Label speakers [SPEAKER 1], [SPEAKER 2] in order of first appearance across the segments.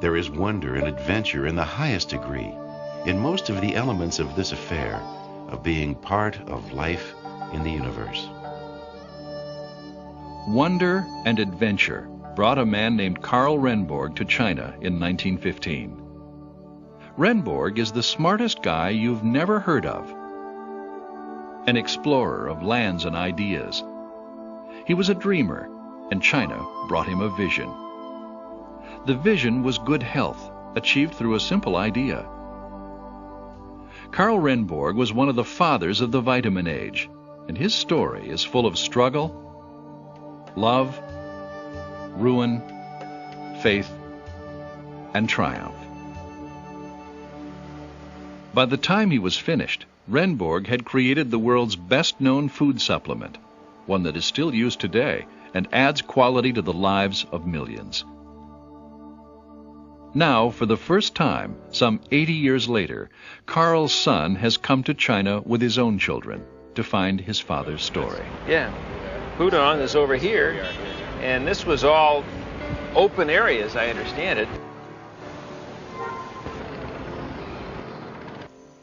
[SPEAKER 1] There is wonder and adventure in the highest degree in most of the elements of this affair of being part of life in the universe.
[SPEAKER 2] Wonder and adventure brought a man named Karl Renborg to China in 1915. Renborg is the smartest guy you've never heard of. An explorer of lands and ideas. He was a dreamer, and China brought him a vision. The vision was good health, achieved through a simple idea. Karl Renborg was one of the fathers of the vitamin age, and his story is full of struggle, love, ruin, faith, and triumph. By the time he was finished, Renborg had created the world's best-known food supplement, one that is still used today and adds quality to the lives of millions. Now, for the first time, some 80 years later, Karl's son has come to China with his own children to find his father's story.
[SPEAKER 3] Yeah, Pudong is over here, and this was all open area, as I understand it.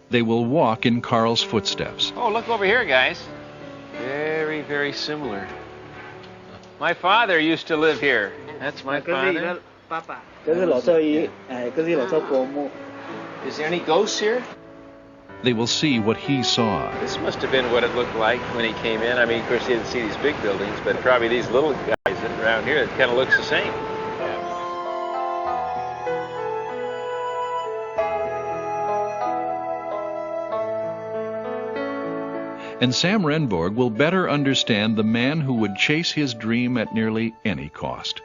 [SPEAKER 2] They will walk in Karl's footsteps.
[SPEAKER 3] Oh, look over here, guys. Very, very similar. My father used to live here. That's my father. Is there any ghosts here?
[SPEAKER 2] They will see what he saw.
[SPEAKER 3] This must have been what it looked like when he came in. I mean, of course, he didn't see these big buildings, but probably these little guys around here, it kind of looks the same.
[SPEAKER 2] And Sam Renborg will better understand the man who would chase his dream at nearly any cost.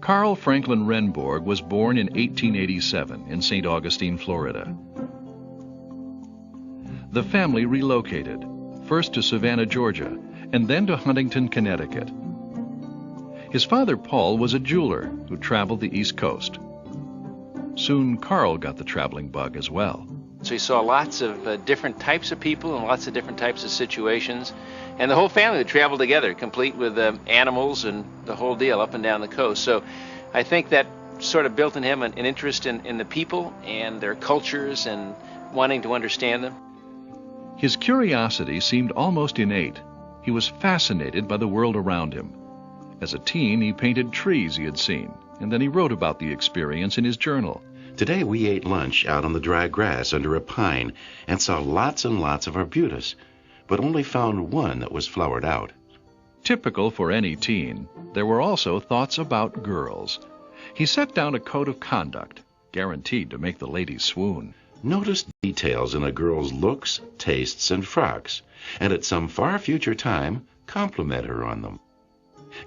[SPEAKER 2] Karl Franklin Renborg was born in 1887 in St. Augustine, Florida. The family relocated, first to Savannah, Georgia, and then to Huntington, Connecticut. His father, Paul, was a jeweler who traveled the East Coast. Soon, Karl got the traveling bug as well.
[SPEAKER 3] So he saw lots of different types of people and lots of different types of situations. And the whole family would travel together, complete with animals and the whole deal up and down the coast. So I think that sort of built in him an interest in the people and their cultures and wanting to understand them.
[SPEAKER 2] His curiosity seemed almost innate. He was fascinated by the world around him. As a teen, he painted trees he had seen, and then he wrote about the experience in his journal.
[SPEAKER 1] Today we ate lunch out on the dry grass under a pine and saw lots and lots of arbutus, but only found one that was flowered out.
[SPEAKER 2] Typical for any teen, there were also thoughts about girls. He set down a code of conduct, guaranteed to make the ladies swoon.
[SPEAKER 1] Notice details in a girl's looks, tastes, and frocks, and at some far future time, compliment her on them.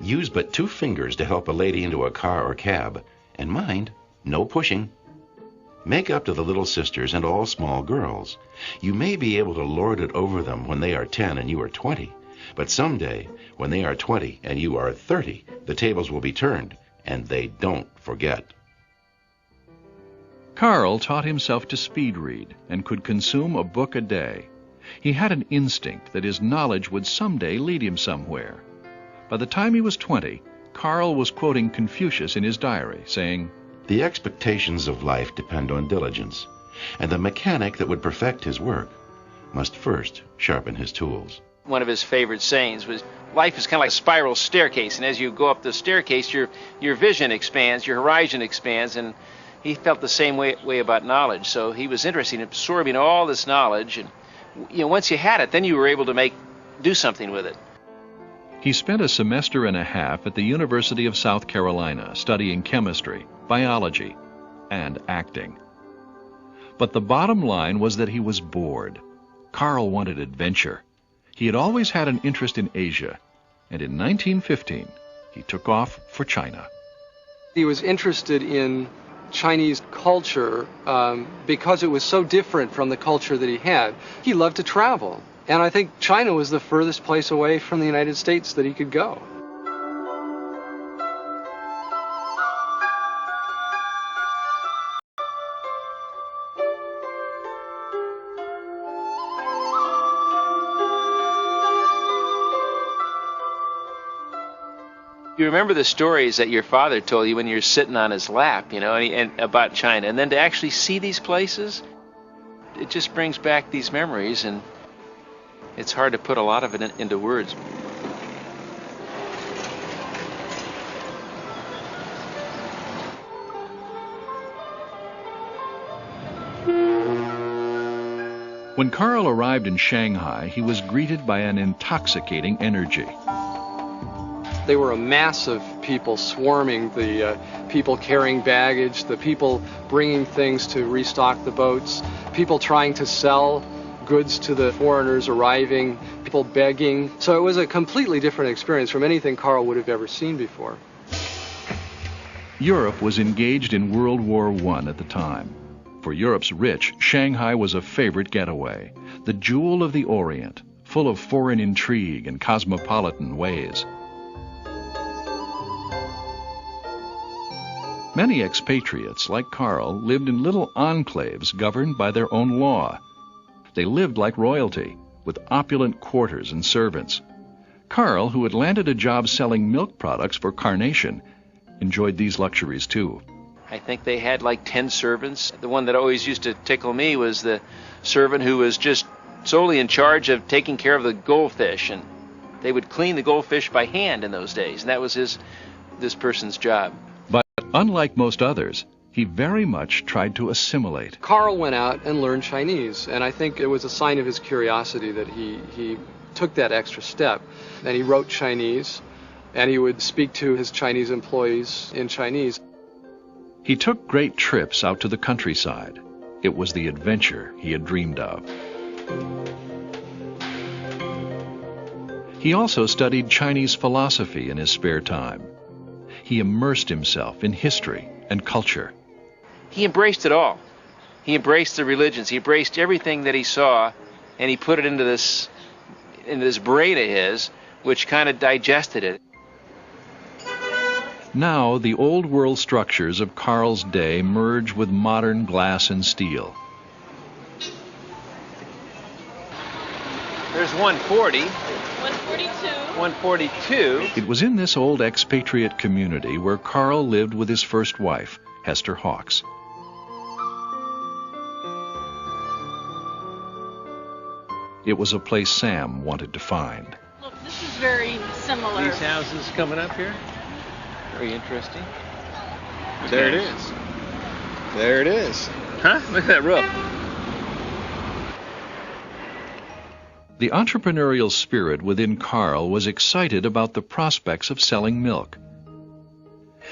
[SPEAKER 1] Use but 2 fingers to help a lady into a car or cab, and mind, no pushing. Make up to the little sisters and all small girls. You may be able to lord it over them when they are 10 and you are 20, but someday, when they are 20 and you are 30, the tables will be turned, and they don't forget.
[SPEAKER 2] Karl taught himself to speed read and could consume a book a day. He had an instinct that his knowledge would someday lead him somewhere. By the time he was 20, Karl was quoting Confucius in his diary, saying,
[SPEAKER 1] "The expectations of life depend on diligence, and the mechanic that would perfect his work must first sharpen his tools."
[SPEAKER 3] One of his favorite sayings was, life is kind of like a spiral staircase, and as you go up the staircase, your vision expands, your horizon expands, and he felt the same way about knowledge. So he was interested in absorbing all this knowledge, and once you had it, then you were able to do something with it.
[SPEAKER 2] He spent a semester and a half at the University of South Carolina studying chemistry, biology, and acting. But the bottom line was that he was bored. Karl wanted adventure. He had always had an interest in Asia, and in 1915, he took off for China.
[SPEAKER 4] He was interested in Chinese culture because it was so different from the culture that he had. He loved to travel, and I think China was the furthest place away from the United States that he could go.
[SPEAKER 3] You remember the stories that your father told you when you're sitting on his lap, and about China. And then to actually see these places, it just brings back these memories, and it's hard to put a lot of it into words.
[SPEAKER 2] When Carl arrived in Shanghai, he was greeted by an intoxicating energy.
[SPEAKER 4] They were a mass of people swarming, the people carrying baggage, the people bringing things to restock the boats, people trying to sell goods to the foreigners arriving, people begging. So it was a completely different experience from anything Carl would have ever seen before.
[SPEAKER 2] Europe was engaged in World War I at the time. For Europe's rich, Shanghai was a favorite getaway, the jewel of the Orient, full of foreign intrigue and cosmopolitan ways. Many expatriates, like Carl, lived in little enclaves governed by their own law. They lived like royalty, with opulent quarters and servants. Carl, who had landed a job selling milk products for Carnation, enjoyed these luxuries too.
[SPEAKER 3] I think they had like 10 servants. The one that always used to tickle me was the servant who was just solely in charge of taking care of the goldfish, and they would clean the goldfish by hand in those days, and that was this person's job.
[SPEAKER 2] But unlike most others, he very much tried to assimilate.
[SPEAKER 4] Carl went out and learned Chinese, and I think it was a sign of his curiosity that he took that extra step. And he wrote Chinese, and he would speak to his Chinese employees in Chinese.
[SPEAKER 2] He took great trips out to the countryside. It was the adventure he had dreamed of. He also studied Chinese philosophy in his spare time. He immersed himself in history and culture.
[SPEAKER 3] He embraced it all. He embraced the religions. He embraced everything that he saw, and he put it into this brain of his, which kind of digested it.
[SPEAKER 2] Now, the old world structures of Carl's day merge with modern glass and steel.
[SPEAKER 3] There's 140.
[SPEAKER 5] 142.
[SPEAKER 3] 142.
[SPEAKER 2] It was in this old expatriate community where Carl lived with his first wife, Hester Hawkes. It was a place Sam wanted to find.
[SPEAKER 5] Look, this is very similar.
[SPEAKER 3] These houses coming up here. Very interesting.
[SPEAKER 6] There it is. There it is.
[SPEAKER 3] Huh? Look at that roof.
[SPEAKER 2] The entrepreneurial spirit within Carl was excited about the prospects of selling milk.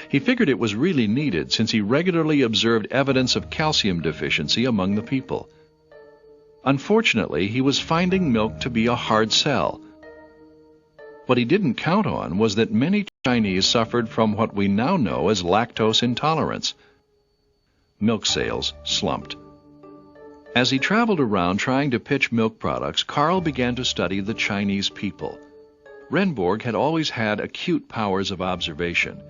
[SPEAKER 2] He figured it was really needed since he regularly observed evidence of calcium deficiency among the people. Unfortunately, he was finding milk to be a hard sell. What he didn't count on was that many Chinese suffered from what we now know as lactose intolerance. Milk sales slumped. As he traveled around trying to pitch milk products, Carl began to study the Chinese people. Renborg had always had acute powers of observation,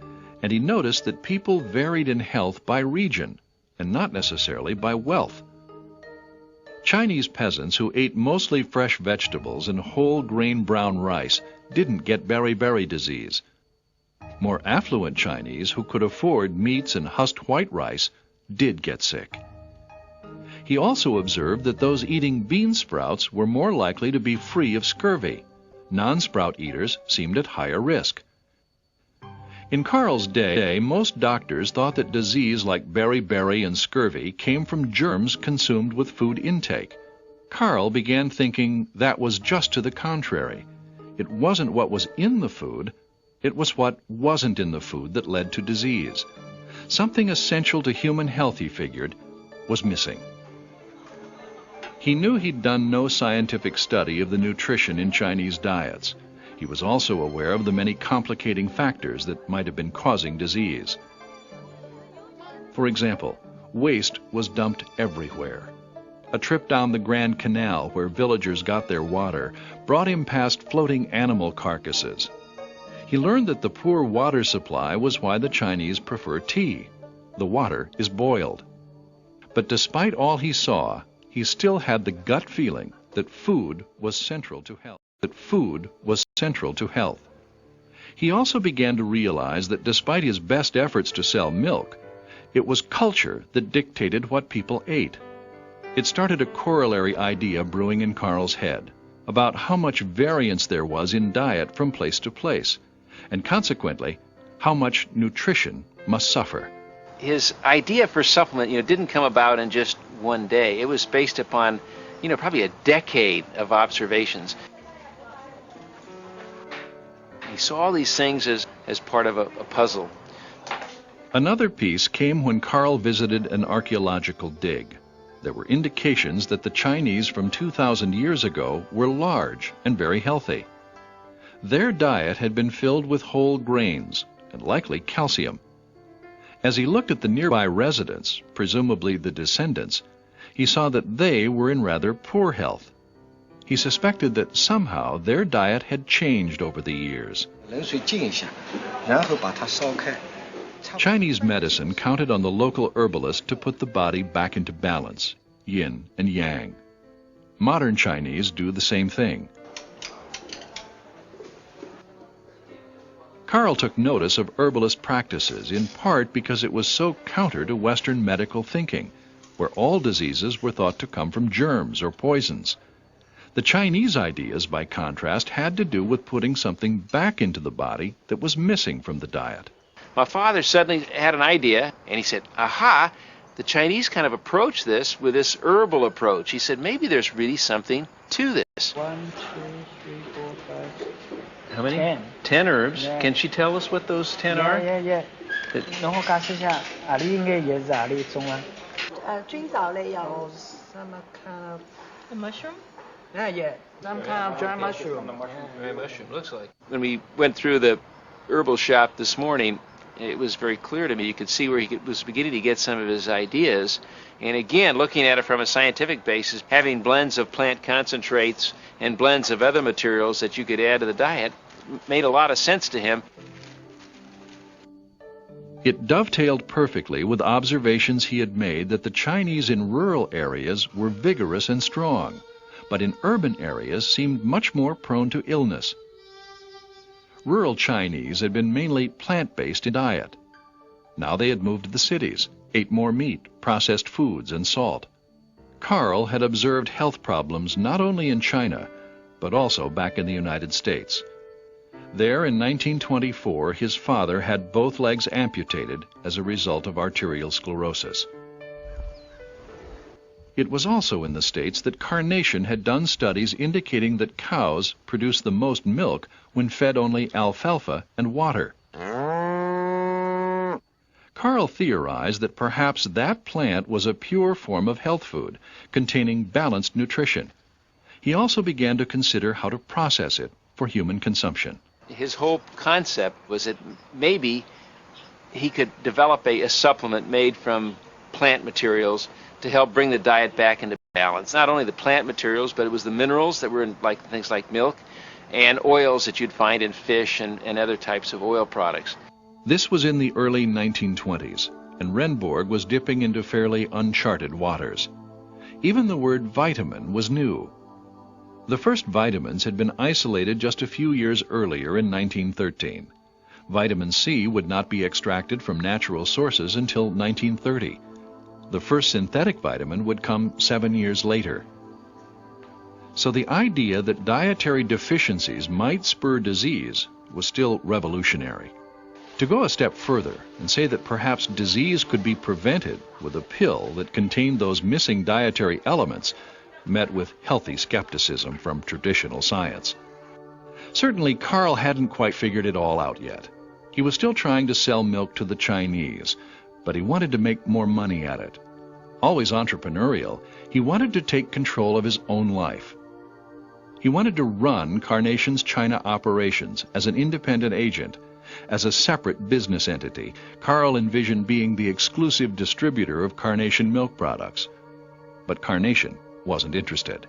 [SPEAKER 2] and he noticed that people varied in health by region, and not necessarily by wealth. Chinese peasants who ate mostly fresh vegetables and whole grain brown rice didn't get beriberi disease. More affluent Chinese who could afford meats and husked white rice did get sick. He also observed that those eating bean sprouts were more likely to be free of scurvy. Non-sprout eaters seemed at higher risk. In Carl's day, most doctors thought that disease like beriberi and scurvy came from germs consumed with food intake. Carl began thinking that was just to the contrary. It wasn't what was in the food, it was what wasn't in the food that led to disease. Something essential to human health, he figured, was missing. He knew he'd done no scientific study of the nutrition in Chinese diets. He was also aware of the many complicating factors that might have been causing disease. For example, waste was dumped everywhere. A trip down the Grand Canal where villagers got their water brought him past floating animal carcasses. He learned that the poor water supply was why the Chinese prefer tea. The water is boiled. But despite all he saw, he still had the gut feeling that food was central to health. He also began to realize that despite his best efforts to sell milk, it was culture that dictated what people ate. It started a corollary idea brewing in Carl's head about how much variance there was in diet from place to place, and consequently, how much nutrition must suffer.
[SPEAKER 3] His idea for supplement, didn't come about in just one day. It was based upon, probably a decade of observations. He saw all these things as part of a puzzle.
[SPEAKER 2] Another piece came when Carl visited an archaeological dig. There were indications that the Chinese from 2,000 years ago were large and very healthy. Their diet had been filled with whole grains and likely calcium. As he looked at the nearby residents, presumably the descendants, he saw that they were in rather poor health. He suspected that somehow their diet had changed over the years. Chinese medicine counted on the local herbalist to put the body back into balance, yin and yang. Modern Chinese do the same thing. Carl took notice of herbalist practices, in part because it was so counter to Western medical thinking, where all diseases were thought to come from germs or poisons. The Chinese ideas, by contrast, had to do with putting something back into the body that was missing from the diet.
[SPEAKER 3] My father suddenly had an idea, and he said, aha, the Chinese kind of approach this with this herbal approach. He said, maybe there's really something to this.
[SPEAKER 7] 1, 2, 3, 4, 5.
[SPEAKER 3] How many?
[SPEAKER 7] 10.
[SPEAKER 3] 10 herbs.
[SPEAKER 7] Yeah.
[SPEAKER 3] Can she tell us what those 10 are?
[SPEAKER 7] Yeah. 然後解釋下，呢應該嘢係呢種啦。
[SPEAKER 5] 菌藻類有
[SPEAKER 7] Some kind of
[SPEAKER 5] the mushroom.
[SPEAKER 7] some kind of dry mushroom.
[SPEAKER 3] Mushroom looks like. When we went through the herbal shop this morning, it was very clear to me. You could see where he was beginning to get some of his ideas. And again, looking at it from a scientific basis, having blends of plant concentrates and blends of other materials that you could add to the diet made a lot of sense to him.
[SPEAKER 2] It dovetailed perfectly with observations he had made that the Chinese in rural areas were vigorous and strong, but in urban areas seemed much more prone to illness. Rural Chinese had been mainly plant-based in diet. Now they had moved to the cities, ate more meat, processed foods, and salt. Carl had observed health problems not only in China, but also back in the United States. There in 1924, his father had both legs amputated as a result of arterial sclerosis. It was also in the States that Carnation had done studies indicating that cows produce the most milk when fed only alfalfa and water. Carl theorized that perhaps that plant was a pure form of health food, containing balanced nutrition. He also began to consider how to process it for human consumption.
[SPEAKER 3] His whole concept was that maybe he could develop a supplement made from plant materials to help bring the diet back into balance. Not only the plant materials, but it was the minerals that were in things like milk and oils that you'd find in fish and other types of oil products.
[SPEAKER 2] This was in the early 1920s, and Renborg was dipping into fairly uncharted waters. Even the word vitamin was new. The first vitamins had been isolated just a few years earlier in 1913. Vitamin C would not be extracted from natural sources until 1930. The first synthetic vitamin would come 7 years later. So the idea that dietary deficiencies might spur disease was still revolutionary. To go a step further and say that perhaps disease could be prevented with a pill that contained those missing dietary elements met with healthy skepticism from traditional science. Certainly, Carl hadn't quite figured it all out yet. He was still trying to sell milk to the Chinese, but he wanted to make more money at it. Always entrepreneurial, he wanted to take control of his own life. He wanted to run Carnation's China operations as an independent agent. As a separate business entity, Carl envisioned being the exclusive distributor of Carnation milk products. But Carnation wasn't interested.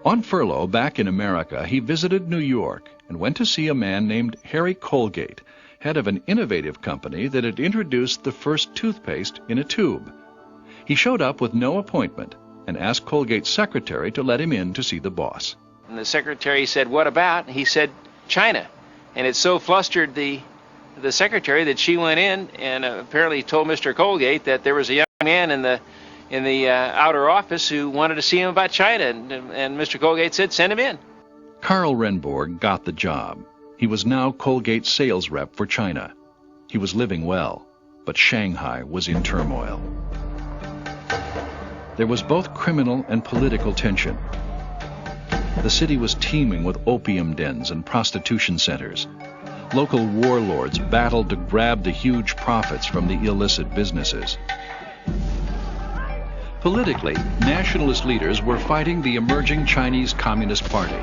[SPEAKER 2] On furlough back in America, he visited New York and went to see a man named Harry Colgate, head of an innovative company that had introduced the first toothpaste in a tube. He showed up with no appointment and asked Colgate's secretary to let him in to see the boss.
[SPEAKER 3] And the secretary said, "What about?" He said, "China." And it so flustered the secretary that she went in and apparently told Mr. Colgate that there was a young man in the outer office who wanted to see him about China, and Mr. Colgate said, send him in.
[SPEAKER 2] Karl Renborg got the job. He was now Colgate's sales rep for China. He was living well, but Shanghai was in turmoil. There was both criminal and political tension. The city was teeming with opium dens and prostitution centers. Local warlords battled to grab the huge profits from the illicit businesses. Politically, nationalist leaders were fighting the emerging Chinese Communist Party.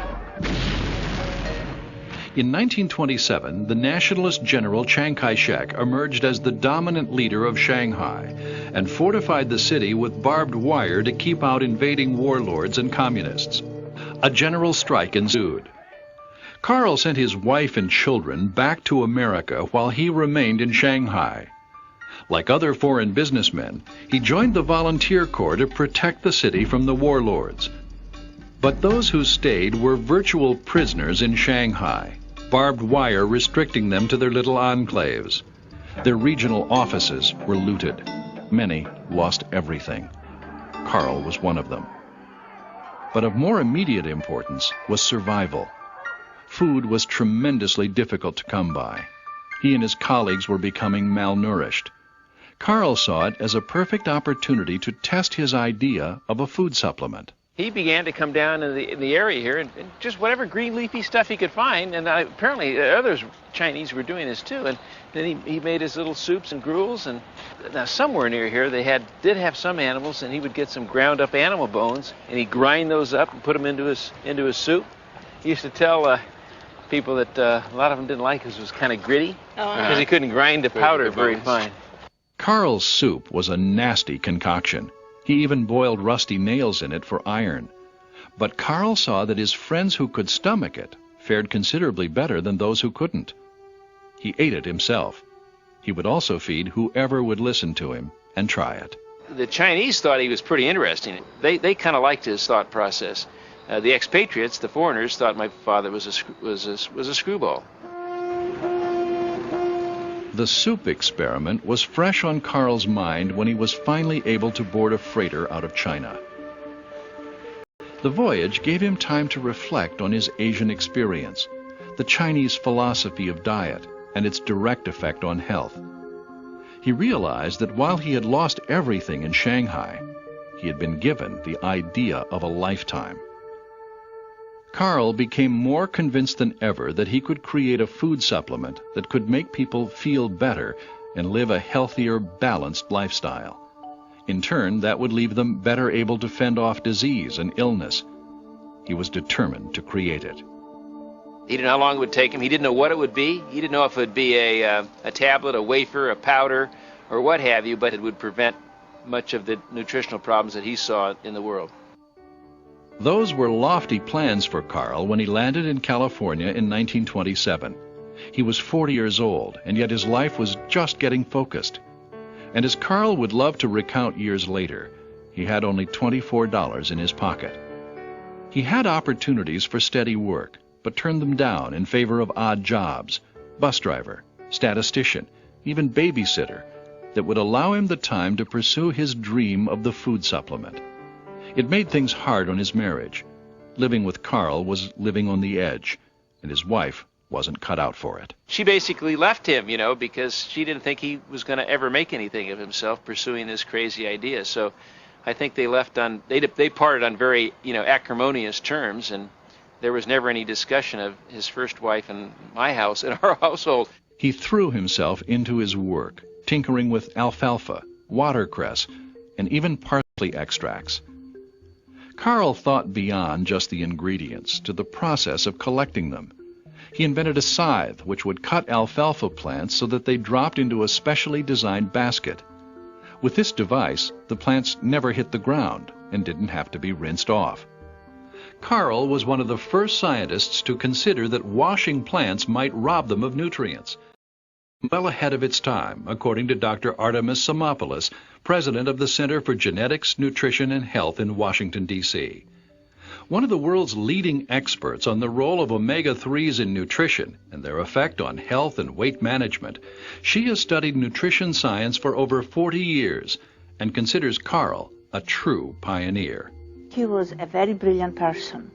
[SPEAKER 2] In 1927, the nationalist general Chiang Kai-shek emerged as the dominant leader of Shanghai and fortified the city with barbed wire to keep out invading warlords and communists. A general strike ensued. Karl sent his wife and children back to America while he remained in Shanghai. Like other foreign businessmen, he joined the volunteer corps to protect the city from the warlords. But those who stayed were virtual prisoners in Shanghai, barbed wire restricting them to their little enclaves. Their regional offices were looted. Many lost everything. Karl was one of them. But of more immediate importance was survival. Food was tremendously difficult to come by. He and his colleagues were becoming malnourished. Karl saw it as a perfect opportunity to test his idea of a food supplement.
[SPEAKER 3] He began to come down in the area here and just whatever green leafy stuff he could find, and apparently others Chinese were doing this too. And then he made his little soups and gruels. And now somewhere near here they did have some animals, and he would get some ground up animal bones and he'd grind those up and put them into his soup. He used to tell people that a lot of them didn't like it because it was kind of gritty because he couldn't grind the powder very fine.
[SPEAKER 2] Karl's soup was a nasty concoction. He even boiled rusty nails in it for iron. But Karl saw that his friends who could stomach it fared considerably better than those who couldn't. He ate it himself. He would also feed whoever would listen to him and try it.
[SPEAKER 3] The Chinese thought he was pretty interesting. They kind of liked his thought process. The expatriates, the foreigners, thought my father was a screwball.
[SPEAKER 2] The soup experiment was fresh on Karl's mind when he was finally able to board a freighter out of China. The voyage gave him time to reflect on his Asian experience, the Chinese philosophy of diet, and its direct effect on health. He realized that while he had lost everything in Shanghai, he had been given the idea of a lifetime. Karl became more convinced than ever that he could create a food supplement that could make people feel better and live a healthier, balanced lifestyle. In turn, that would leave them better able to fend off disease and illness. He was determined to create it.
[SPEAKER 3] He didn't know how long it would take him. He didn't know what it would be. He didn't know if it would be a tablet, a wafer, a powder, or what have you, but it would prevent much of the nutritional problems that he saw in the world.
[SPEAKER 2] Those were lofty plans for Karl when he landed in California in 1927. He was 40 years old, and yet his life was just getting focused. And as Karl would love to recount years later, he had only $24 in his pocket. He had opportunities for steady work, but turned them down in favor of odd jobs, bus driver, statistician, even babysitter, that would allow him the time to pursue his dream of the food supplement. It made things hard on his marriage. Living with Karl was living on the edge, and his wife wasn't cut out for it.
[SPEAKER 3] She basically left him, because she didn't think he was going to ever make anything of himself pursuing this crazy idea. So I think they parted on very, acrimonious terms, and there was never any discussion of his first wife in my house, in our household.
[SPEAKER 2] He threw himself into his work, tinkering with alfalfa, watercress, and even parsley extracts. Karl thought beyond just the ingredients to the process of collecting them. He invented a scythe which would cut alfalfa plants so that they dropped into a specially designed basket. With this device, the plants never hit the ground and didn't have to be rinsed off. Karl was one of the first scientists to consider that washing plants might rob them of nutrients. Well ahead of its time, according to Dr. Artemis Samopoulos, president of the Center for Genetics, Nutrition, and Health in Washington, D.C. One of the world's leading experts on the role of omega-3s in nutrition and their effect on health and weight management, she has studied nutrition science for over 40 years and considers Carl a true pioneer.
[SPEAKER 8] He was a very brilliant person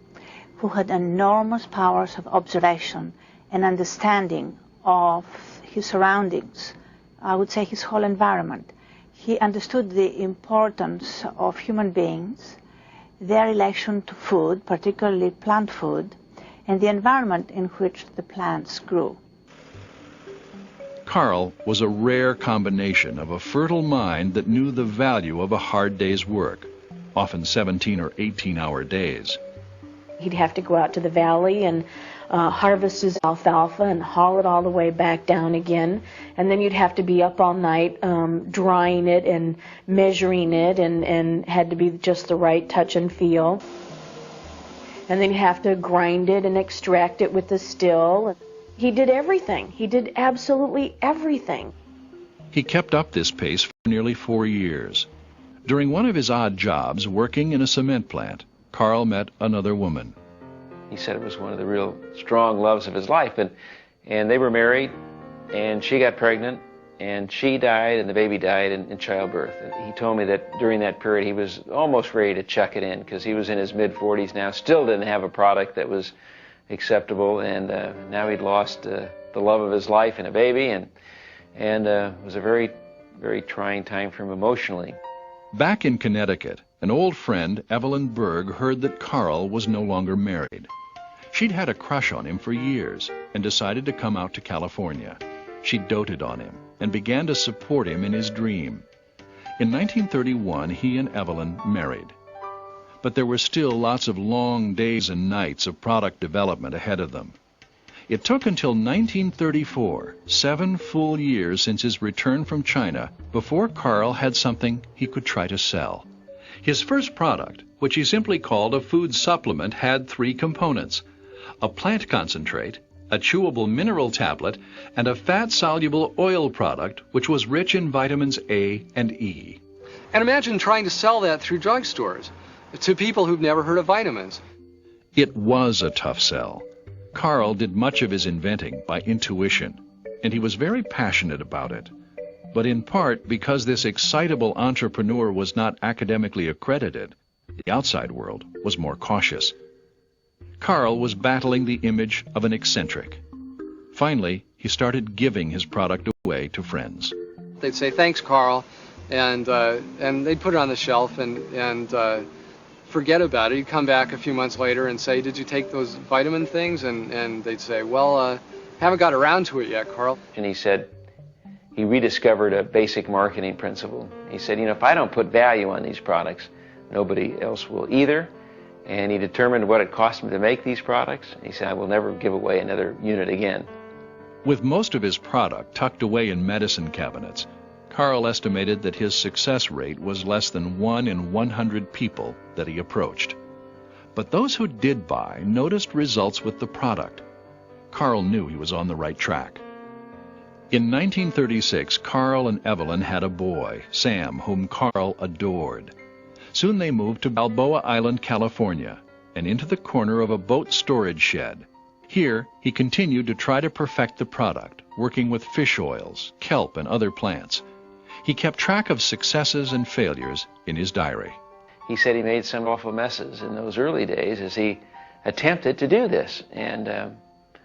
[SPEAKER 8] who had enormous powers of observation and understanding of his surroundings, I would say his whole environment. He understood the importance of human beings, their relation to food, particularly plant food, and the environment in which the plants grew.
[SPEAKER 2] Carl was a rare combination of a fertile mind that knew the value of a hard day's work, often 17 or 18-hour days.
[SPEAKER 9] He'd have to go out to the valley and harvest his alfalfa and haul it all the way back down again. And then you'd have to be up all night drying it and measuring it, and had to be just the right touch and feel. And then you'd have to grind it and extract it with the still. He did everything. He did absolutely everything.
[SPEAKER 2] He kept up this pace for nearly 4 years. During one of his odd jobs working in a cement plant, Carl met another woman.
[SPEAKER 3] He said it was one of the real strong loves of his life, and they were married, and she got pregnant, and she died, and the baby died in childbirth. And he told me that during that period he was almost ready to chuck it in, because he was in his mid-40s now, still didn't have a product that was acceptable, and now he'd lost the love of his life and a baby, and it was a very, very trying time for him emotionally.
[SPEAKER 2] Back in Connecticut, an old friend, Evelyn Berg, heard that Carl was no longer married. She'd had a crush on him for years and decided to come out to California. She doted on him and began to support him in his dream. In 1931, he and Evelyn married. But there were still lots of long days and nights of product development ahead of them. It took until 1934, 7 full years since his return from China, before Carl had something he could try to sell. His first product, which he simply called a food supplement, had 3 components: a plant concentrate, a chewable mineral tablet, and a fat-soluble oil product which was rich in vitamins A and E.
[SPEAKER 4] And imagine trying to sell that through drugstores to people who've never heard of vitamins.
[SPEAKER 2] It was a tough sell. Carl did much of his inventing by intuition, and he was very passionate about it. But in part because this excitable entrepreneur was not academically accredited, the outside world was more cautious. Carl was battling the image of an eccentric. Finally, he started giving his product away to friends.
[SPEAKER 4] They'd say, "Thanks, Carl," and they'd put it on the shelf and forget about it. He'd come back a few months later and say, "Did you take those vitamin things?" And they'd say, "Well, haven't got around to it yet, Carl."
[SPEAKER 3] And he said he rediscovered a basic marketing principle. He said, if I don't put value on these products, nobody else will either. And he determined what it cost him to make these products. He said, I will never give away another unit again.
[SPEAKER 2] With most of his product tucked away in medicine cabinets, Carl estimated that his success rate was less than 1 in 100 people that he approached. But those who did buy noticed results with the product. Carl knew he was on the right track. In 1936, Carl and Evelyn had a boy, Sam, whom Carl adored. Soon they moved to Balboa Island, California, and into the corner of a boat storage shed. Here, he continued to try to perfect the product, working with fish oils, kelp, and other plants. He kept track of successes and failures in his diary.
[SPEAKER 3] He said he made some awful messes in those early days as he attempted to do this. And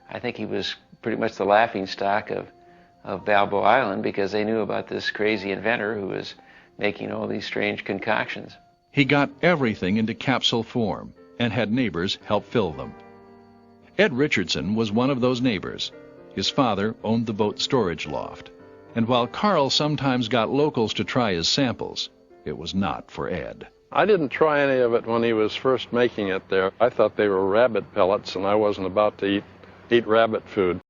[SPEAKER 3] I think he was pretty much the laughingstock of Balboa Island, because they knew about this crazy inventor who was making all these strange concoctions.
[SPEAKER 2] He got everything into capsule form and had neighbors help fill them. Ed Richardson was one of those neighbors. His father owned the boat storage loft. And while Carl sometimes got locals to try his samples, it was not for Ed.
[SPEAKER 10] I didn't try any of it when he was first making it there. I thought they were rabbit pellets, and I wasn't about to eat rabbit food.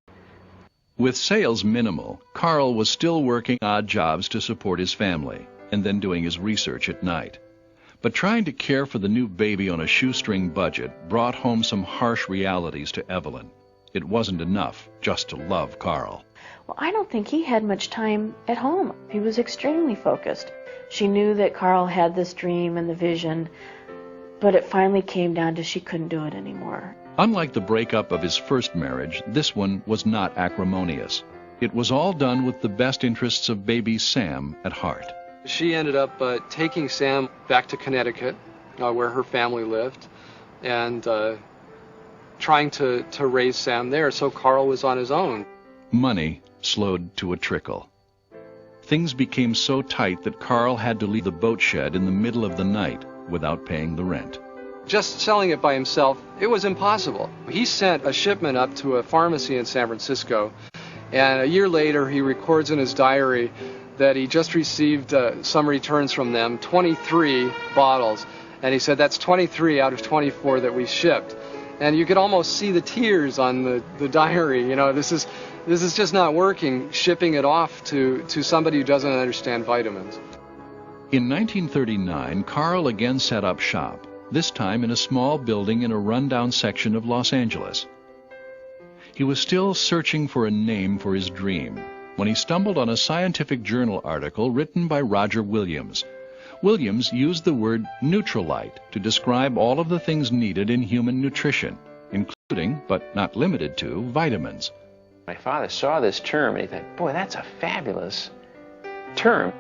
[SPEAKER 2] With sales minimal, Carl was still working odd jobs to support his family, and then doing his research at night. But trying to care for the new baby on a shoestring budget brought home some harsh realities to Evelyn. It wasn't enough just to love Carl.
[SPEAKER 9] Well, I don't think he had much time at home. He was extremely focused. She knew that Carl had this dream and the vision, but it finally came down to she couldn't do it anymore.
[SPEAKER 2] Unlike the breakup of his first marriage, this one was not acrimonious. It was all done with the best interests of baby Sam at heart.
[SPEAKER 4] She ended up taking Sam back to Connecticut, where her family lived, and trying to raise Sam there, so Carl was on his own.
[SPEAKER 2] Money slowed to a trickle. Things became so tight that Carl had to leave the boat shed in the middle of the night without paying the rent.
[SPEAKER 4] Just selling it by himself, it was impossible. He sent a shipment up to a pharmacy in San Francisco, and a year later he records in his diary that he just received some returns from them, 23 bottles, and he said that's 23 out of 24 that we shipped. And you could almost see the tears on the diary. You know, this is just not working, shipping it off to somebody who doesn't understand vitamins.
[SPEAKER 2] In 1939, Carl again set up shop, this time in a small building in a rundown section of Los Angeles. He was still searching for a name for his dream when he stumbled on a scientific journal article written by Roger Williams. Williams used the word Nutrilite to describe all of the things needed in human nutrition, including, but not limited to, vitamins.
[SPEAKER 3] My father saw this term and he thought, boy, that's a fabulous term.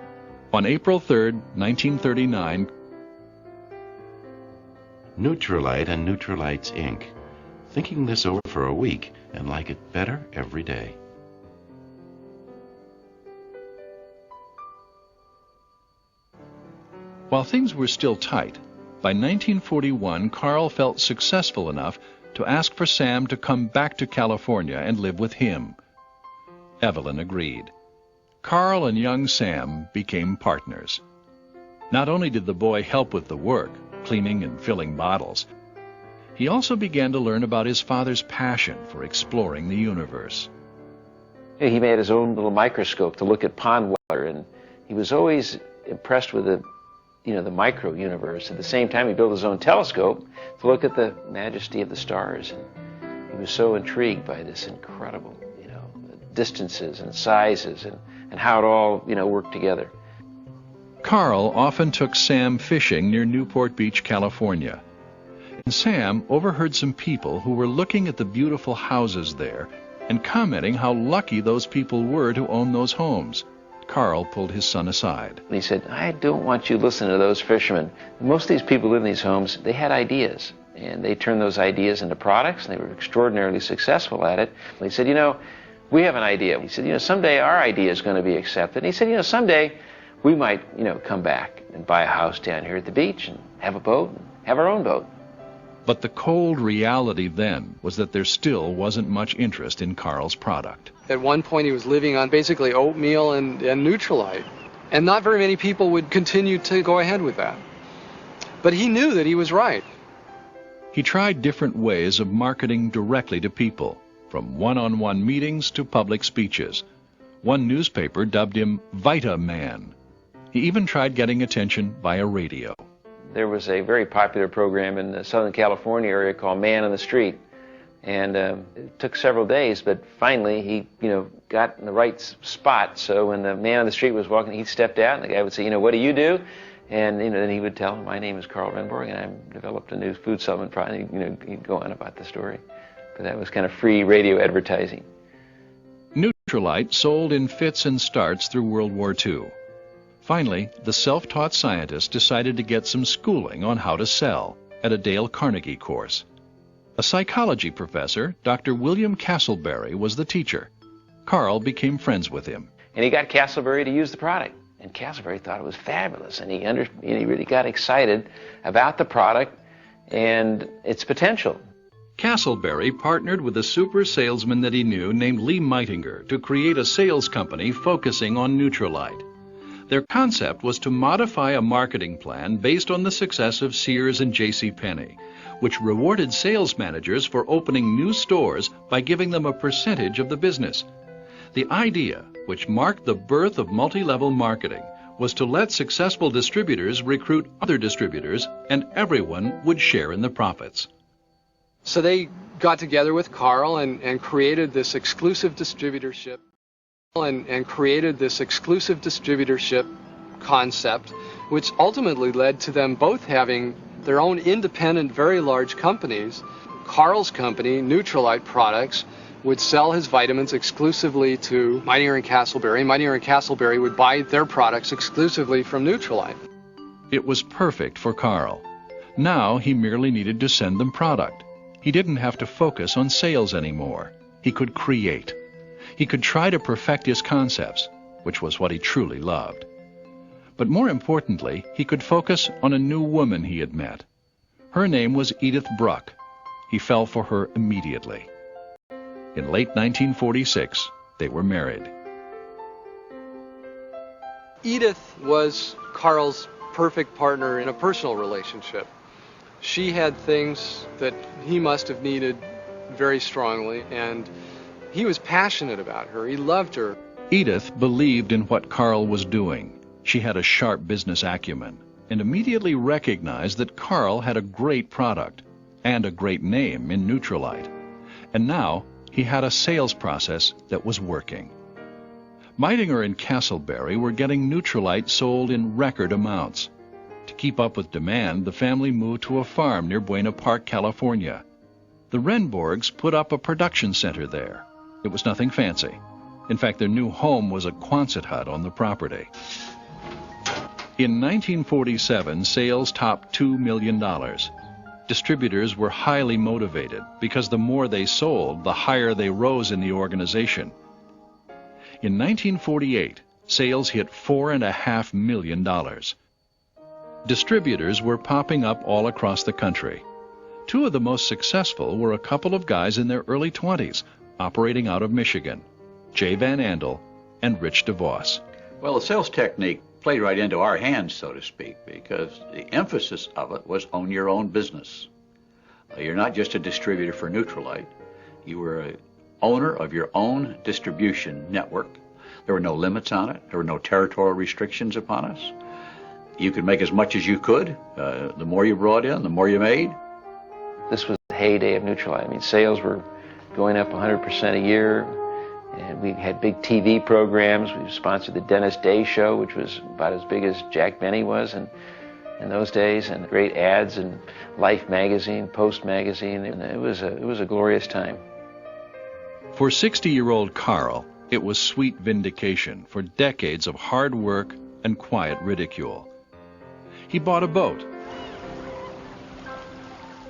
[SPEAKER 2] On April 3rd, 1939,
[SPEAKER 1] Nutrilite and Nutrilite's Inc. Thinking this over for a week and like it better every day.
[SPEAKER 2] While things were still tight, by 1941, Carl felt successful enough to ask for Sam to come back to California and live with him. Evelyn agreed. Carl and young Sam became partners. Not only did the boy help with the work, cleaning and filling bottles, he also began to learn about his father's passion for exploring the universe.
[SPEAKER 3] He made his own little microscope to look at pond water, and he was always impressed with the micro universe. At the same time, he built his own telescope to look at the majesty of the stars, and he was so intrigued by this incredible, distances and sizes and how it all, worked together.
[SPEAKER 2] Carl often took Sam fishing near Newport Beach, California. And Sam overheard some people who were looking at the beautiful houses there and commenting how lucky those people were to own those homes. Carl pulled his son aside.
[SPEAKER 3] He said, I don't want you listening to those fishermen. Most of these people who live in these homes, they had ideas, and they turned those ideas into products, and they were extraordinarily successful at it. And he said, we have an idea. He said, someday our idea is going to be accepted. And he said, someday we might, come back and buy a house down here at the beach and have a boat and have our own boat.
[SPEAKER 2] But the cold reality then was that there still wasn't much interest in Carl's product.
[SPEAKER 4] At one point he was living on basically oatmeal and Nutrilite, and not very many people would continue to go ahead with that. But he knew that he was right.
[SPEAKER 2] He tried different ways of marketing directly to people, from one-on-one meetings to public speeches. One newspaper dubbed him Vita Man. He even tried getting attention via radio.
[SPEAKER 3] There was a very popular program in the Southern California area called Man on the Street. And it took several days, but finally he, got in the right spot. So when the man on the street was walking, he stepped out, and the guy would say, what do you do? And then he would tell him, my name is Carl Renborg, and I've developed a new food supplement product. He'd go on about the story. But that was kind of free radio advertising.
[SPEAKER 2] Nutrilite sold in fits and starts through World War II. Finally, the self-taught scientist decided to get some schooling on how to sell at a Dale Carnegie course. A psychology professor, Dr. William Castleberry, was the teacher. Carl became friends with him.
[SPEAKER 3] And he got Castleberry to use the product. And Castleberry thought it was fabulous. And he really got excited about the product and its potential.
[SPEAKER 2] Castleberry partnered with a super salesman that he knew named Lee Meitinger to create a sales company focusing on Nutrilite. Their concept was to modify a marketing plan based on the success of Sears and J.C. Penney, which rewarded sales managers for opening new stores by giving them a percentage of the business. The idea, which marked the birth of multi-level marketing, was to let successful distributors recruit other distributors, and everyone would share in the profits.
[SPEAKER 4] So they got together with Carl and created this exclusive distributorship. And created this exclusive distributorship concept, which ultimately led to them both having their own independent, very large companies. Carl's company, Nutrilite Products, would sell his vitamins exclusively to Mightier and Castleberry. Mightier and Castleberry would buy their products exclusively from Nutrilite.
[SPEAKER 2] It was perfect for Carl. Now he merely needed to send them product. He didn't have to focus on sales anymore. He could create. He could try to perfect his concepts, which was what he truly loved. But more importantly, he could focus on a new woman he had met. Her name was Edith Bruck. He fell for her immediately. In late 1946, they were married.
[SPEAKER 4] Edith was Carl's perfect partner in a personal relationship. She had things that he must have needed very strongly, and he was passionate about her. He loved her.
[SPEAKER 2] Edith believed in what Carl was doing. She had a sharp business acumen and immediately recognized that Carl had a great product and a great name in Nutrilite. And now he had a sales process that was working. Meitinger and Castleberry were getting Nutrilite sold in record amounts. To keep up with demand, the family moved to a farm near Buena Park, California. The Renborgs put up a production center there. It was nothing fancy. In fact, their new home was a Quonset hut on the property. In 1947, sales topped $2 million. Distributors were highly motivated because the more they sold, the higher they rose in the organization. In 1948, sales hit $4.5 million. Distributors were popping up all across the country. Two of the most successful were a couple of guys in their early 20s, operating out of Michigan, Jay Van Andel and Rich DeVos.
[SPEAKER 11] Well, the sales technique played right into our hands, so to speak, because the emphasis of it was own your own business. You're not just a distributor for Nutrilite. You were an owner of your own distribution network. There were no limits on it. There were no territorial restrictions upon us. You could make as much as you could. The more you brought in, the more you made.
[SPEAKER 3] This was the heyday of Nutrilite. I mean, sales were going up 100% a year. And we had big TV programs. We sponsored the Dennis Day Show, which was about as big as Jack Benny was in those days, and great ads in Life magazine, Post magazine. And it was a glorious time.
[SPEAKER 2] For 60-year-old Carl, it was sweet vindication for decades of hard work and quiet ridicule. He bought a boat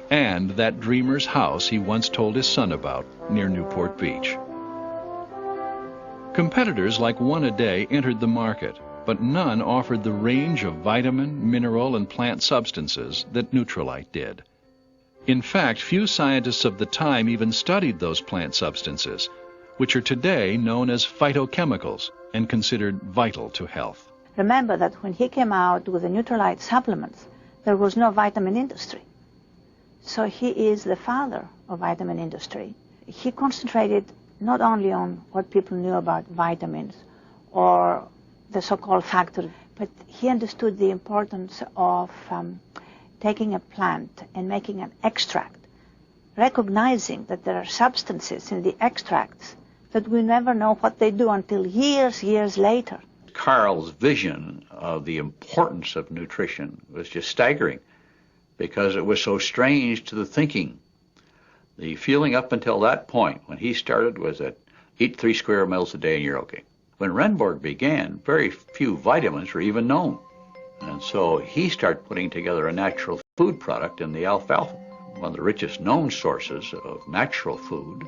[SPEAKER 2] and that dreamer's house he once told his son about near Newport Beach. Competitors like One A Day entered the market, but none offered the range of vitamin, mineral, and plant substances that Nutrilite did. In fact, few scientists of the time even studied those plant substances, which are today known as phytochemicals and considered vital to health.
[SPEAKER 8] Remember that when he came out with the Nutrilite supplements, there was no vitamin industry. So he is the father of vitamin industry. He concentrated not only on what people knew about vitamins or the so-called factor, but he understood the importance of taking a plant and making an extract, recognizing that there are substances in the extracts that we never know what they do until years later.
[SPEAKER 11] Carl's vision of the importance of nutrition was just staggering because it was so strange to the thinking. The feeling up until that point, when he started, was that eat 3 square meals a day and you're okay. When Renborg began, very few vitamins were even known. And so he started putting together a natural food product in the alfalfa, one of the richest known sources of natural food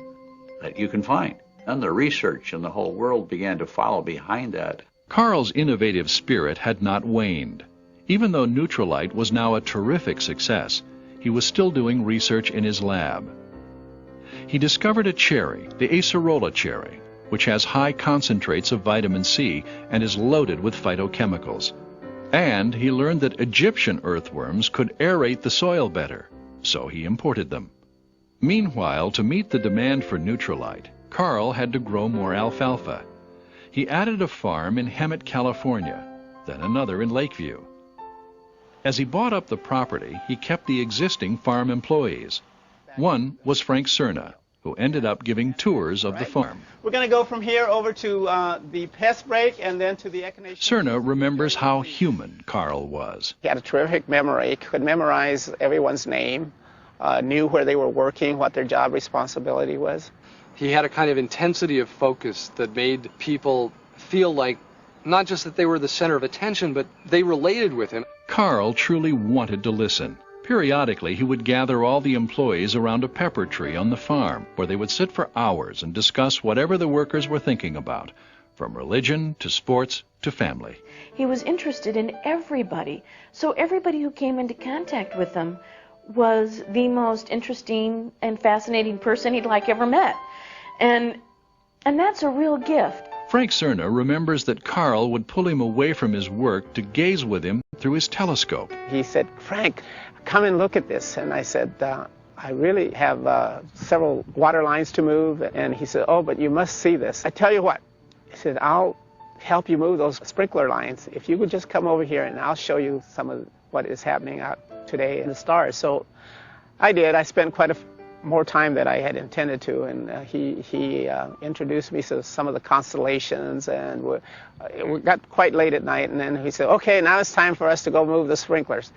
[SPEAKER 11] that you can find. And the research in the whole world began to follow behind that.
[SPEAKER 2] Carl's innovative spirit had not waned. Even though Nutrilite was now a terrific success, he was still doing research in his lab. He discovered a cherry, the acerola cherry, which has high concentrates of vitamin C and is loaded with phytochemicals. And he learned that Egyptian earthworms could aerate the soil better, so he imported them. Meanwhile, to meet the demand for Nutrilite, Carl had to grow more alfalfa. He added a farm in Hemet, California, then another in Lakeview. As he bought up the property, he kept the existing farm employees. One was Frank Cerna, who ended up giving tours of the farm.
[SPEAKER 12] We're going to go from here over to the pest break and then to the echinacea.
[SPEAKER 2] Cerna remembers how human Carl was.
[SPEAKER 12] He had a terrific memory, could memorize everyone's name, knew where they were working, what their job responsibility was.
[SPEAKER 4] He had a kind of intensity of focus that made people feel like not just that they were the center of attention, but they related with him.
[SPEAKER 2] Carl truly wanted to listen. Periodically, he would gather all the employees around a pepper tree on the farm, where they would sit for hours and discuss whatever the workers were thinking about, from religion to sports to family.
[SPEAKER 9] He was interested in everybody, so everybody who came into contact with him was the most interesting and fascinating person he'd ever met. And that's a real gift.
[SPEAKER 2] Frank Cerna remembers that Carl would pull him away from his work to gaze with him through his telescope.
[SPEAKER 12] He said, "Frank, come and look at this." And I said, "I really have several water lines to move." And he said, "Oh, but you must see this. I tell you what," he said, "I'll help you move those sprinkler lines. If you would just come over here and I'll show you some of what is happening out today in the stars." So I did. I spent quite more time than I had intended to, and he introduced me to some of the constellations, and we got quite late at night, and then he said, "Okay, now it's time for us to go move the sprinklers."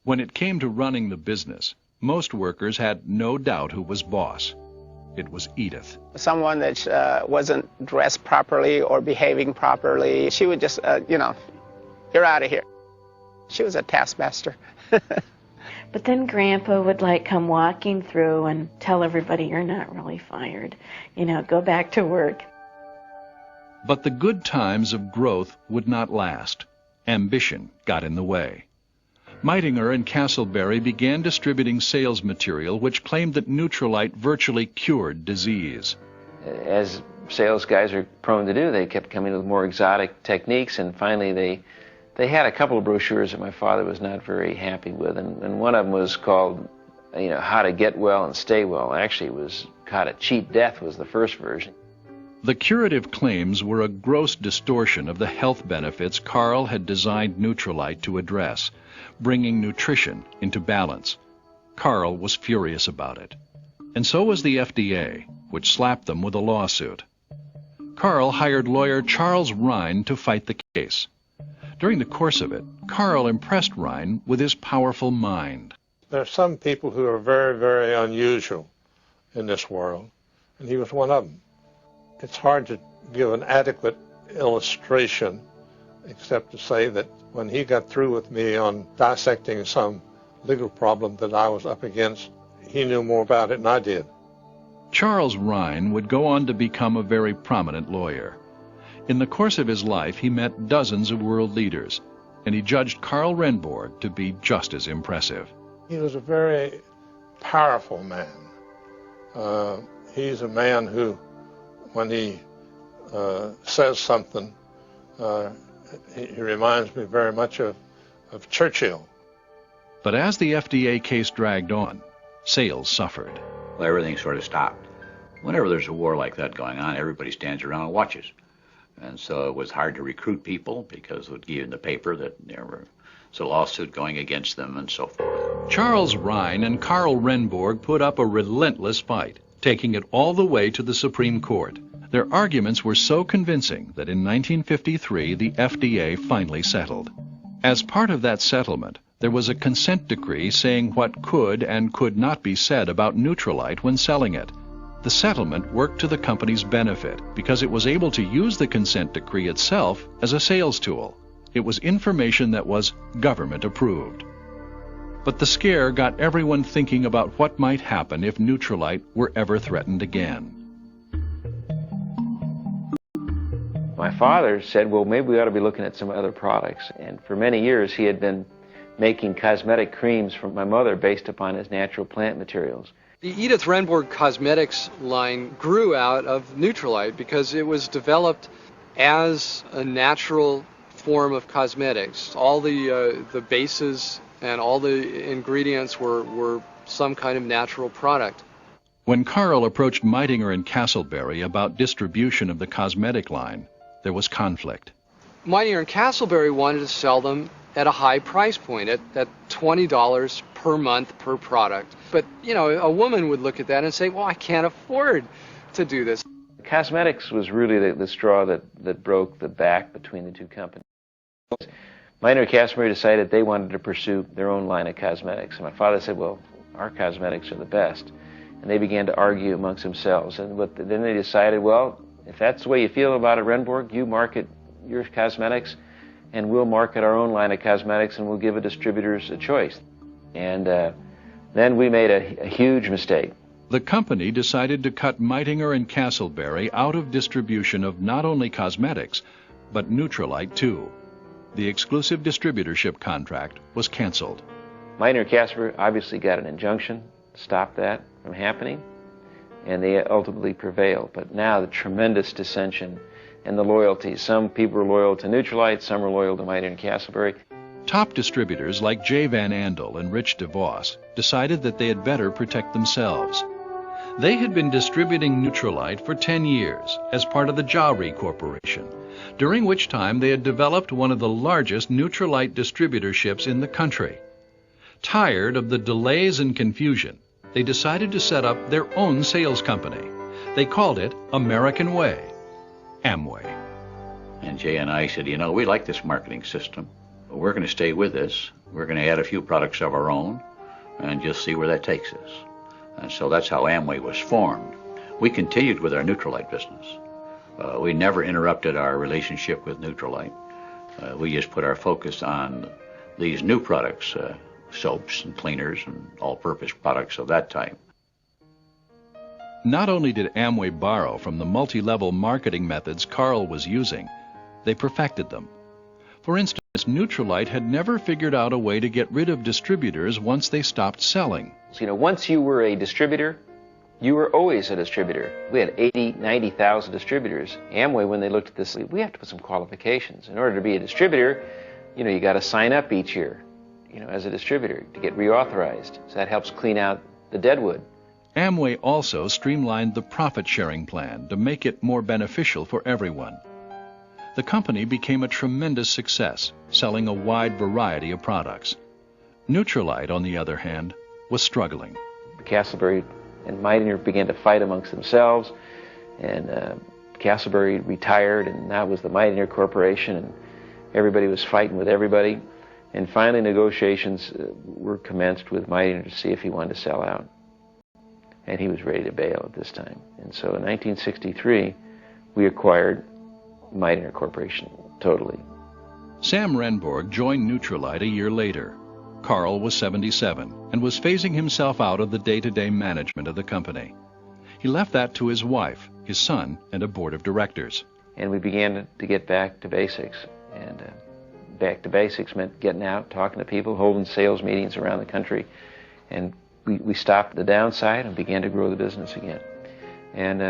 [SPEAKER 2] When it came to running the business, most workers had no doubt who was boss. It was Edith.
[SPEAKER 12] Someone that wasn't dressed properly or behaving properly, she would just, "You're out of here." She was a taskmaster.
[SPEAKER 9] But then Grandpa would come walking through and tell everybody, "You're not really fired. Go back to work."
[SPEAKER 2] But the good times of growth would not last. Ambition got in the way. Meitinger and Castleberry began distributing sales material which claimed that Nutrilite virtually cured disease.
[SPEAKER 3] As sales guys are prone to do, they kept coming with more exotic techniques, and finally they had a couple of brochures that my father was not very happy with, and one of them was called, How to Get Well and Stay Well. Actually, it was How to Cheat Death was the first version.
[SPEAKER 2] The curative claims were a gross distortion of the health benefits Carl had designed Nutrilite to address, bringing nutrition into balance. Carl was furious about it. And so was the FDA, which slapped them with a lawsuit. Carl hired lawyer Charles Rhine to fight the case. During the course of it, Carl impressed Rhine with his powerful mind.
[SPEAKER 10] There are some people who are very, very unusual in this world, and he was one of them. It's hard to give an adequate illustration except to say that when he got through with me on dissecting some legal problem that I was up against, he knew more about it than I did.
[SPEAKER 2] Charles Rhine would go on to become a very prominent lawyer. In the course of his life, he met dozens of world leaders, and he judged Carl Renborg to be just as impressive.
[SPEAKER 10] He was a very powerful man. He's a man who, when he says something, he reminds me very much of Churchill.
[SPEAKER 2] But as the FDA case dragged on, sales suffered.
[SPEAKER 11] Well, everything sort of stopped. Whenever there's a war like that going on, everybody stands around and watches. And so it was hard to recruit people because it would give in the paper that there was a lawsuit going against them and so forth.
[SPEAKER 2] Charles Rhine and Carl Renborg put up a relentless fight, taking it all the way to the Supreme Court. Their arguments were so convincing that in 1953 the FDA finally settled. As part of that settlement, there was a consent decree saying what could and could not be said about Nutrilite when selling it. The settlement worked to the company's benefit because it was able to use the consent decree itself as a sales tool. It was information that was government approved. But the scare got everyone thinking about what might happen if Nutrilite were ever threatened again.
[SPEAKER 3] My father said, well, maybe we ought to be looking at some other products. And for many years, he had been making cosmetic creams for my mother based upon his natural plant materials.
[SPEAKER 4] The Edith Renborg Cosmetics line grew out of Nutrilite because it was developed as a natural form of cosmetics. All the bases and all the ingredients were some kind of natural product.
[SPEAKER 2] When Carl approached Meitinger and Castleberry about distribution of the cosmetic line, there was conflict.
[SPEAKER 4] Meitinger and Castleberry wanted to sell them at a high price point, at $20 per month per product. But, you know, a woman would look at that and say, well, I can't afford to do this.
[SPEAKER 3] Cosmetics was really the straw that broke the back between the two companies. Meitner and Castleberry decided they wanted to pursue their own line of cosmetics. And my father said, well, our cosmetics are the best. And they began to argue amongst themselves. And then they decided, well, if that's the way you feel about it, Renborg, you market your cosmetics, and we'll market our own line of cosmetics, and we'll give the distributors a choice. And then we made a huge mistake.
[SPEAKER 2] The company decided to cut Meitinger and Castleberry out of distribution of not only cosmetics, but Nutrilite too. The exclusive distributorship contract was canceled.
[SPEAKER 3] Meitner and Castleberry obviously got an injunction to stop that from happening, and they ultimately prevailed. But now the tremendous dissension and the loyalty. Some people are loyal to Nutrilite, some are loyal to Meitner and Castleberry.
[SPEAKER 2] Top distributors like J. Van Andel and Rich DeVos decided that they had better protect themselves. They had been distributing Nutrilite for 10 years as part of the Jowrey Corporation, during which time they had developed one of the largest Nutrilite distributorships in the country. Tired of the delays and confusion, they decided to set up their own sales company. They called it American Way, Amway.
[SPEAKER 11] And Jay and I said, you know, we like this marketing system. We're going to stay with this. We're going to add a few products of our own and just see where that takes us. And so that's how Amway was formed. We continued with our Nutrilite business. We never interrupted our relationship with Nutrilite. We just put our focus on these new products, soaps and cleaners and all-purpose products of that type.
[SPEAKER 2] Not only did Amway borrow from the multi-level marketing methods Carl was using, they perfected them. For instance, Nutrilite had never figured out a way to get rid of distributors once they stopped selling.
[SPEAKER 3] So, you know, once you were a distributor, you were always a distributor. We had 80,000, 90,000 distributors. Amway, when they looked at this, we have to put some qualifications. In order to be a distributor, you know, you got to sign up each year, you know, as a distributor to get reauthorized. So that helps clean out the deadwood.
[SPEAKER 2] Amway also streamlined the profit-sharing plan to make it more beneficial for everyone. The company became a tremendous success, selling a wide variety of products. Nutrilite, on the other hand, was struggling.
[SPEAKER 3] Castleberry and Meitner began to fight amongst themselves, and Castleberry retired, and that was the Meitner Corporation, and everybody was fighting with everybody. And finally, negotiations were commenced with Meitner to see if he wanted to sell out. And he was ready to bail at this time. And so in 1963, we acquired Meitner Corporation totally.
[SPEAKER 2] Sam Renborg joined Nutrilite a year later. Carl was 77 and was phasing himself out of the day-to-day management of the company. He left that to his wife, his son, and a board of directors.
[SPEAKER 3] And we began to get back to basics. And back to basics meant getting out, talking to people, holding sales meetings around the country. And we stopped the downside and began to grow the business again. And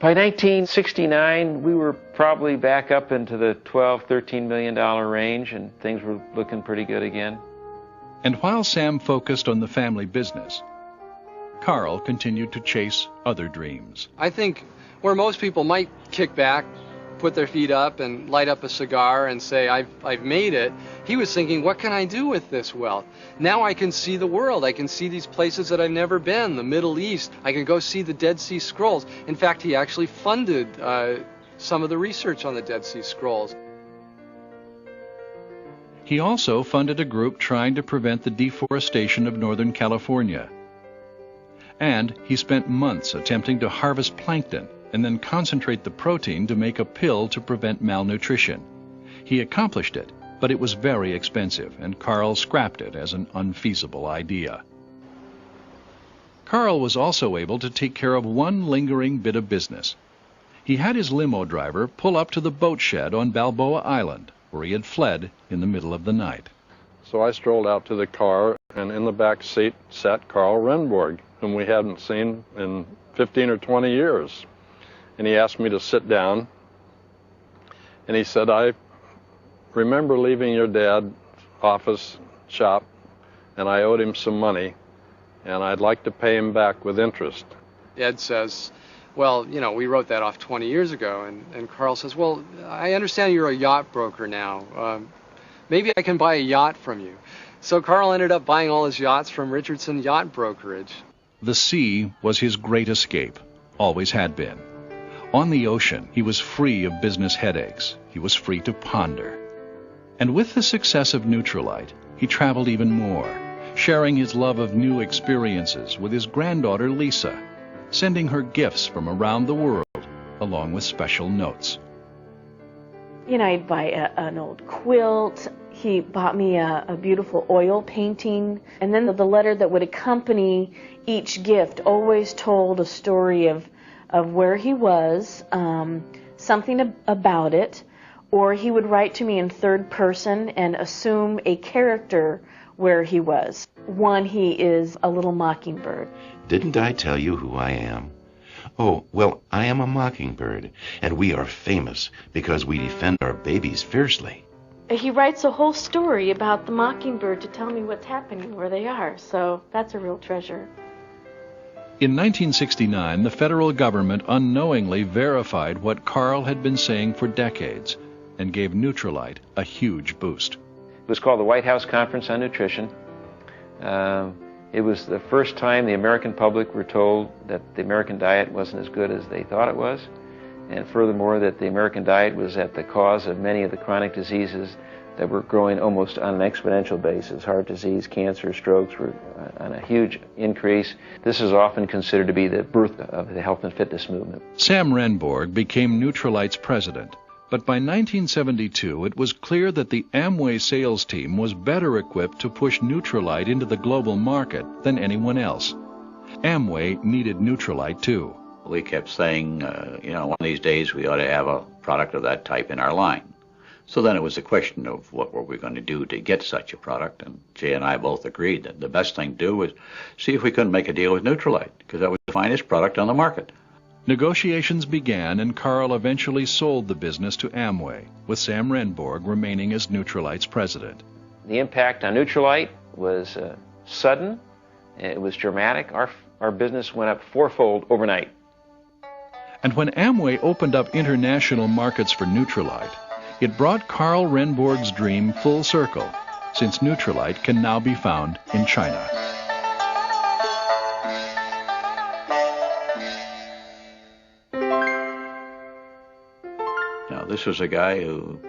[SPEAKER 3] by 1969, we were probably back up into the $12, $13 million range, and things were looking pretty good again.
[SPEAKER 2] And while Sam focused on the family business, Carl continued to chase other dreams.
[SPEAKER 4] I think where most people might kick back, put their feet up and light up a cigar and say, I've made it, he was thinking, what can I do with this wealth? Now I can see the world. I can see these places that I've never been, the Middle East. I can go see the Dead Sea Scrolls. In fact, he actually funded some of the research on the Dead Sea Scrolls.
[SPEAKER 2] He also funded a group trying to prevent the deforestation of Northern California. And he spent months attempting to harvest plankton and then concentrate the protein to make a pill to prevent malnutrition. He accomplished it, but it was very expensive, and Carl scrapped it as an unfeasible idea. Carl was also able to take care of one lingering bit of business. He had his limo driver pull up to the boat shed on Balboa Island, where he had fled in the middle of the night.
[SPEAKER 10] So I strolled out to the car, and in the back seat sat Carl Renborg, whom we hadn't seen in 15 or 20 years. And he asked me to sit down, and he said, I remember leaving your dad's office shop, and I owed him some money, and I'd like to pay him back with interest.
[SPEAKER 4] Ed says, well, you know, we wrote that off 20 years ago, and Carl says, well, I understand you're a yacht broker now. Maybe I can buy a yacht from you. So Carl ended up buying all his yachts from Richardson Yacht Brokerage.
[SPEAKER 2] The sea was his great escape, always had been. On the ocean, he was free of business headaches. He was free to ponder. And with the success of Nutrilite, he traveled even more, sharing his love of new experiences with his granddaughter Lisa, sending her gifts from around the world, along with special notes.
[SPEAKER 9] You know, I'd buy an old quilt. He bought me a beautiful oil painting. And then the letter that would accompany each gift always told a story of where he was, something about it, or he would write to me in third person and assume a character where he was. One, he is a little mockingbird.
[SPEAKER 1] Didn't I tell you who I am? Oh, well, I am a mockingbird, and we are famous because we defend our babies fiercely.
[SPEAKER 9] He writes a whole story about the mockingbird to tell me what's happening where they are, so that's a real treasure.
[SPEAKER 2] In 1969, the federal government unknowingly verified what Carl had been saying for decades and gave Nutrilite a huge boost.
[SPEAKER 3] It was called the White House Conference on Nutrition. It was the first time the American public were told that the American diet wasn't as good as they thought it was, and furthermore that the American diet was at the cause of many of the chronic diseases that were growing almost on an exponential basis. Heart disease, cancer, strokes were on a huge increase. This is often considered to be the birth of the health and fitness movement.
[SPEAKER 2] Sam Renborg became Nutrilite's president, but by 1972 it was clear that the Amway sales team was better equipped to push Nutrilite into the global market than anyone else. Amway needed Nutrilite too.
[SPEAKER 11] We kept saying, one of these days we ought to have a product of that type in our line. So then it was a question of what were we going to do to get such a product, and Jay and I both agreed that the best thing to do was see if we couldn't make a deal with Nutrilite, because that was the finest product on the market.
[SPEAKER 2] Negotiations began, and Carl eventually sold the business to Amway, with Sam Renborg remaining as Nutrilite's president.
[SPEAKER 3] The impact on Nutrilite was sudden, it was dramatic. Our business went up fourfold overnight.
[SPEAKER 2] And when Amway opened up international markets for Nutrilite, it brought Carl Renborg's dream full circle, since Nutrilite can now be found in China.
[SPEAKER 11] Now, this was a guy who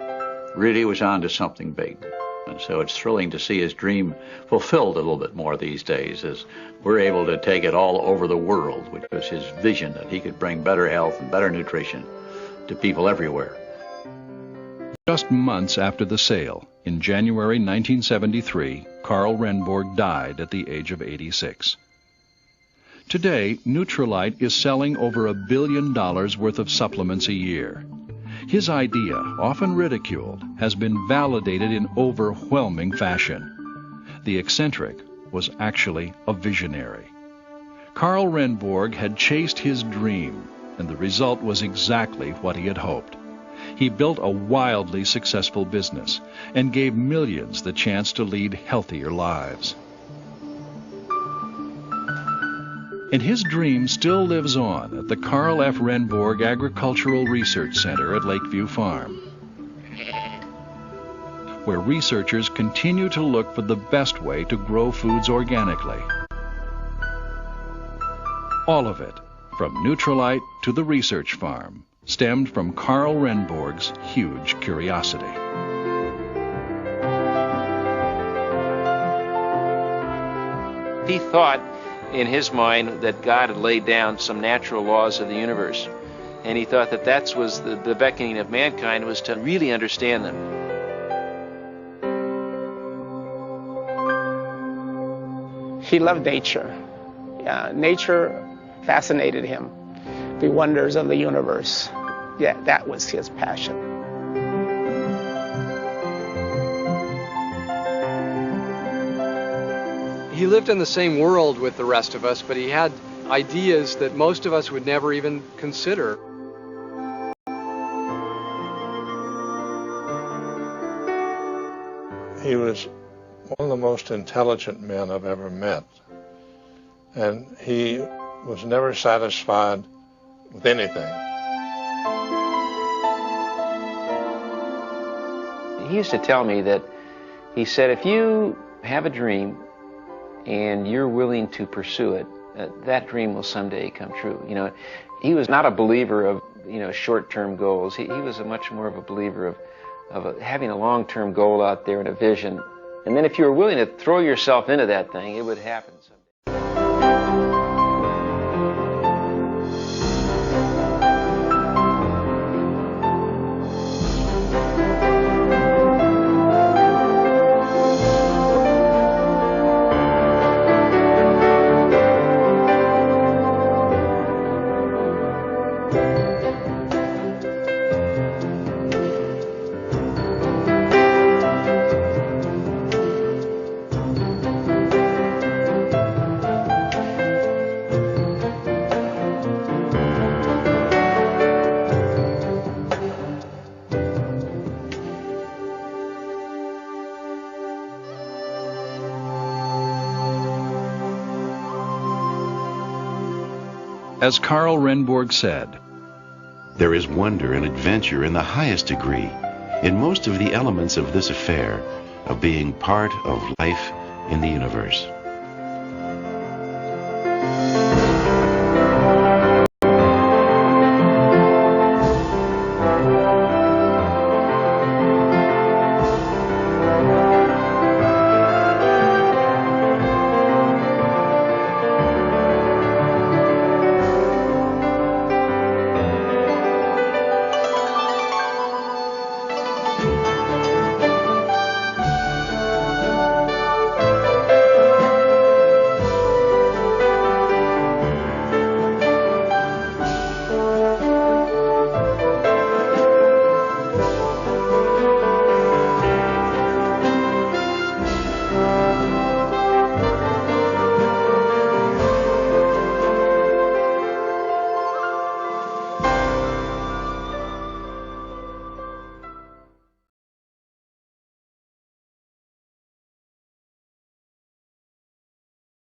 [SPEAKER 11] really was on to something big. And so it's thrilling to see his dream fulfilled a little bit more these days, as we're able to take it all over the world, which was his vision, that he could bring better health and better nutrition to people everywhere.
[SPEAKER 2] Just months after the sale, in January 1973, Carl Renborg died at the age of 86. Today, Nutrilite is selling over $1 billion worth of supplements a year. His idea, often ridiculed, has been validated in overwhelming fashion. The eccentric was actually a visionary. Carl Renborg had chased his dream, and the result was exactly what he had hoped. He built a wildly successful business and gave millions the chance to lead healthier lives. And his dream still lives on at the Carl F. Renborg Agricultural Research Center at Lakeview Farm, where researchers continue to look for the best way to grow foods organically. All of it, from Nutrilite to the research farm, stemmed from Carl Renborg's huge curiosity.
[SPEAKER 3] He thought in his mind that God had laid down some natural laws of the universe, and he thought that that was the beckoning of mankind, was to really understand them.
[SPEAKER 12] He loved nature. Nature fascinated him. The wonders of the universe. Yeah, that was his passion.
[SPEAKER 4] He lived in the same world with the rest of us, but he had ideas that most of us would never even consider.
[SPEAKER 10] He was one of the most intelligent men I've ever met. And he was never satisfied with anything.
[SPEAKER 3] He used to tell me that He said, if you have a dream and you're willing to pursue it, that dream will someday come true. You know, he was not a believer of, you know, short-term goals. He was much more of a believer of having a long-term goal out there and a vision. And then if you were willing to throw yourself into that thing, it would happen someday.
[SPEAKER 2] As Karl Renborg said,
[SPEAKER 1] there is wonder and adventure in the highest degree in most of the elements of this affair of being part of life in the universe.